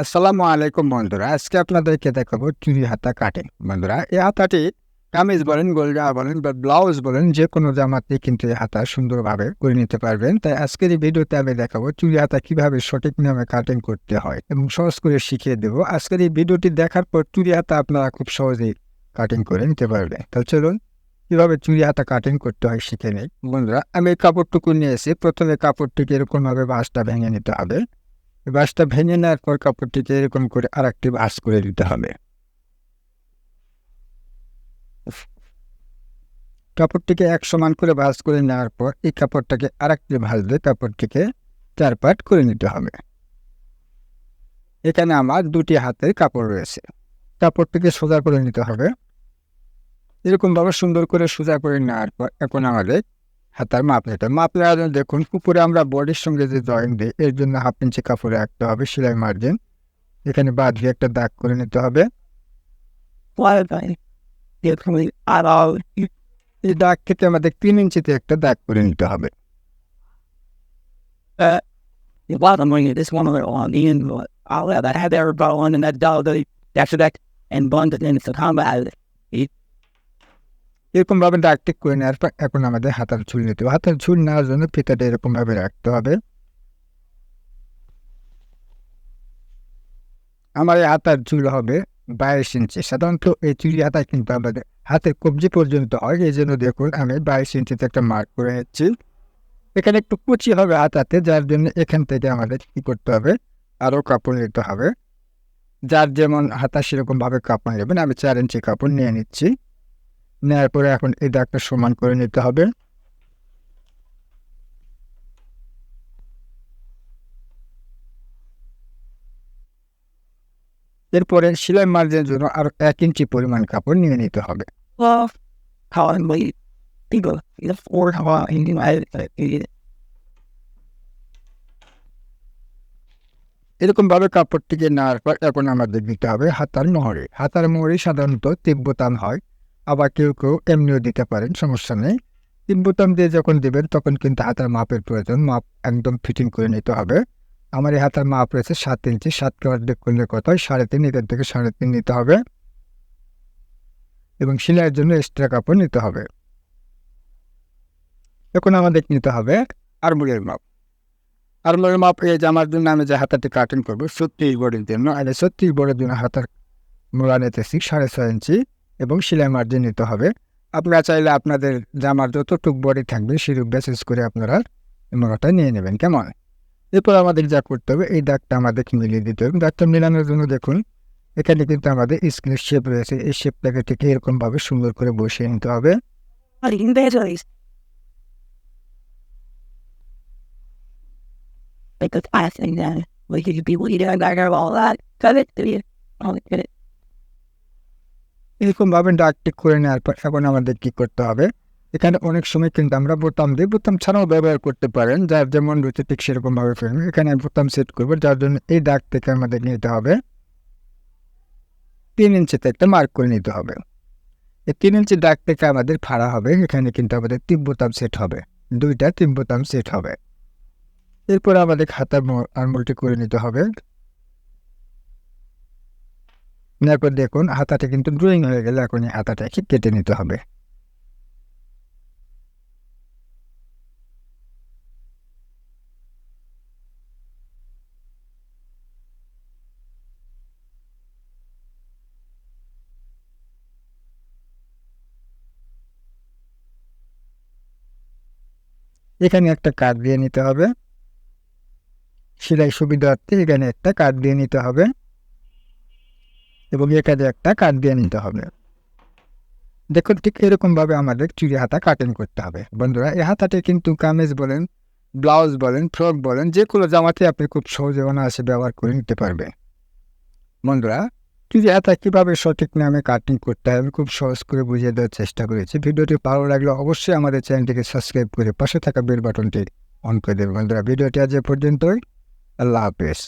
আসসালামু আলাইকুম বন্ধুরা। আজকে আপনাদেরকে দেখাবো চুড়ি হাতা কাটিং। বন্ধুরা, এই হাতাটি কামিজ বলেন, গোলগা বলেন বা ব্লাউজ বলেন, যেকোনো জামাতে কিন্তু এই হাতা সুন্দরভাবে করে নিতে পারবেন। তাই আজকের এই ভিডিওতে আমি দেখাবো চুড়ি হাতা কিভাবে সঠিক নিয়মে কাটিং করতে হয় এবং সহজ করে শিখিয়ে দেবো। আজকের এই ভিডিওটি দেখার পর চুড়ি হাতা আপনারা খুব সহজেই কাটিং করে নিতে পারবেন। তাহলে চলুন কিভাবে চুড়ি হাতা কাটিং করতে হয় শিখে নেই। বন্ধুরা, আমি এই কাপড়টুকু নিয়ে এসে প্রথমে কাপড়টিকে এরকমভাবে ভাঁজটা ভেঙে নিতে হবে। বাঁশটা ভেঙে নেওয়ার পর কাপড়টিকে এরকম করে আরেকটি ভাঁজ করে দিতে হবে। কাপড়টিকে এক সমান করে ভাঁজ করে নেওয়ার পর এই কাপড়টাকে আরেকটি ভাঁজ দিয়ে কাপড়টিকে 4 পার্ট করে নিতে হবে। এখানে আমার 2টি হাতের কাপড় রয়েছে। কাপড়টিকে সোজা করে নিতে হবে। এরকমভাবে সুন্দর করে সোজা করে নেওয়ার পর এখন আমাদের হাতার মাপ নিতে হবে। মাপ নেওয়ার জন্য দেখুন, উপরে আমরা বডির সঙ্গে যে জয়েন দিই এর জন্য 1/2 ইঞ্চি কাপড়ে রাখতে হবে সেলাই মার্জিন। এখানে বাঁধিয়ে একটা দাগ করে নিতে হবে। এই দাগ থেকে আমাদের 3 ইঞ্চিতে একটা দাগ করে নিতে হবে। This one on the end, I'll have that have everybody on and that dog that's that and bond it in the combat. এরকমভাবে দাগ ঠিক করে নেওয়ার পর এখন আমাদের হাতার ঝুল নিতে হবে। হাতার ঝুল নেওয়ার জন্য ফিতাটা এরকমভাবে রাখতে হবে। আমার এই হাতার ঝুল হবে 22 ইঞ্চি। সাধারণত এই চুড়ি হাতা কিন্তু আমাদের হাতের কবজি পর্যন্ত হয়, এই জন্য দেখুন আমি 22 ইঞ্চিতে একটা মার্ক করে নিচ্ছি। এখানে একটু কুচি হবে হাতাতে, যার জন্য এখান থেকে আমাদের কী করতে হবে, আরও কাপড় নিতে হবে। যার যেমন হাতা সেরকমভাবে কাপড় নেবেন। আমি 4 ইঞ্চি কাপড় নিয়ে নিচ্ছি। নেওয়ার পরে এখন এই দাগটা সমান করে নিতে হবে। এরপরে সেলাই মার্জিনের জন্য আরও 1 ইঞ্চি পরিমাণ কাপড় নিয়ে নিতে হবে। How I'm waiting. People, the four how এরকমভাবে কাপড়টিকে নেওয়ার পর এখন আমাদের দিতে হবে হাতার মোহরে। হাতার মোহরে সাধারণত 3 বোতাম হয়, আবার কেউ কেউ এমনিও দিতে পারেন, সমস্যা নেই। 3 বোতাম দিয়ে যখন দেবেন তখন কিন্তু হাতার মাপের প্রয়োজন। মাপ একদম ফিটিং করে নিতে হবে। আমার এই হাতার মাপ রয়েছে 7 ইঞ্চি। 7কে অর্ধেক করলে কত হয়? 3.5। এখান থেকে 3.5 নিতে হবে এবং সেলাইয়ের জন্য এক্সট্রা কাপড় নিতে হবে। এখন আমাদের নিতে হবে আরমোলের মাপ। আরমোলের মাপ এই জামার জন্য আমি যে হাতাটি কাটিং করবো 36 বডির জন্য, আর 36 বডির জন্য হাতার মোড়া নিতেছি 6.5 ইঞ্চি এবং সেলাই মার্জিন নিতে হবে। আপনারা চাইলে আপনাদের জামার যতটুকু বডি থাকবে সেরূপ বেসিস করে আপনারা মোড়াটা নিয়ে নেবেন, কেমন? এরপর আমাদের যা করতে হবে, এই দাগটা আমাদের মিলিয়ে দিতে হবে। দাগটা মেলানোর জন্য দেখুন এখানে কিন্তু আমাদের স্কেলের শেপ রয়েছে। এই শেপটাকে ঠিক এরকমভাবে সুন্দর করে বসিয়ে নিতে হবে। Because I think that we could be leader and I all that. Got it? Do you? I'll get it. এরকমভাবে দাগ ঠিক করে নেওয়ার পর এখন আমাদের কী করতে হবে, এখানে অনেক সময় কিন্তু আমরা বোতাম দিই, বোতাম ছাড়াও ব্যবহার করতে পারেন, যার যেমন রয়েছে ঠিক সেরকমভাবে ফেলবেন। এখানে বোতাম সেট করবো, যার জন্য এই দাগ থেকে আমাদের নিতে হবে 3 ইঞ্চিতে একটা মার্ক করে নিতে হবে। এই 3 ইঞ্চি দাগ থেকে আমাদের ফাড়া হবে, এখানে কিন্তু আমাদের 3 বোতাম সেট হবে, 2টা 3 বোতাম সেট হবে। এরপর আমাদের হাতার আরমোলটি করে নিতে হবে। এরপর দেখুন হাতাটা কিন্তু ড্রয়িং হয়ে গেলে এখন এই হাতাটাকে কেটে নিতে হবে। এখানে একটা কাট দিয়ে নিতে হবে, সেলাই সুবিধার্থে এখানে একটা কাট দিয়ে নিতে হবে এবং এখানে একটা কাট দিয়ে নিতে হবে। দেখুন ঠিক এরকমভাবে আমাদের চুড়ি হাতা কাটিং করতে হবে। বন্ধুরা, এই হাতাটি কিন্তু কামিজ বলেন, ব্লাউজ বলেন, ফ্রক বলেন, যে কোনো জামাতে আপনি খুব সহজে অনায়াসে ব্যবহার করে নিতে পারবেন। বন্ধুরা, চুড়ি হাতা কীভাবে সঠিক নিয়মে কাটিং করতে হয় আমি খুব সহজ করে বুঝিয়ে দেওয়ার চেষ্টা করেছি। ভিডিওটি ভালো লাগলে অবশ্যই আমাদের চ্যানেলটিকে সাবস্ক্রাইব করে পাশে থাকা বেল বাটনটি অন করে দেবেন। বন্ধুরা, ভিডিওটি আজ এ পর্যন্তই। আল্লাহ হাফেজ।